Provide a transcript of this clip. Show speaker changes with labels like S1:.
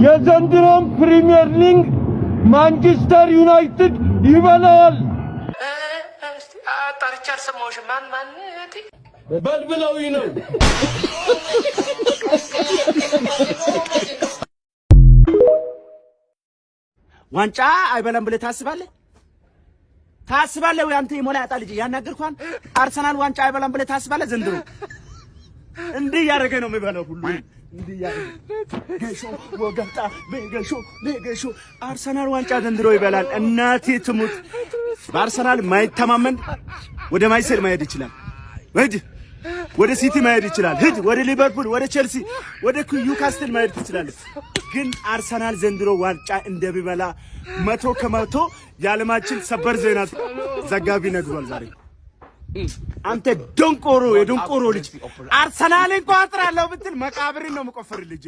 S1: የዘንድሮም ፕሪሚየር ሊግ ማንቸስተር ዩናይትድ ይበላል።
S2: አጣርቻር ሰማውሽ ማን
S1: በልብለውኝ ነው።
S3: ዋንጫ አይበላም ብለህ ታስባለህ ወይ አንተ የሞላ ያጣ ልጅ ያናገርኳን አርሰናል ዋንጫ አይበላም ብለህ ታስባለህ? ዘንድሮ እንዲህ ያደረገ ነው የሚበላው ሁሉ እንዲህ ያደረገ ገሾ ወገጣ በገሾ አርሰናል ዋንጫ ዘንድሮ ይበላል። እናቴ ትሙት። በአርሰናል ማይተማመን ወደ ማይሰል ማሄድ ይችላል። ወደ ሲቲ ማሄድ ይችላል። ወደ ሊቨርፑል፣ ወደ ቼልሲ፣ ወደ ኒውካስትል ማሄድ ይችላል። ግን አርሰናል ዘንድሮ ዋንጫ እንደሚበላ 100% የዓለማችን ሰበር ዜና ዘጋቢ ነግሯል ዛሬ። አንተ ደንቆሮ የደንቆሮ ልጅ አርሰናልን ቋጥራለሁ ብትል መቃብርን ነው የምቆፍርልህ።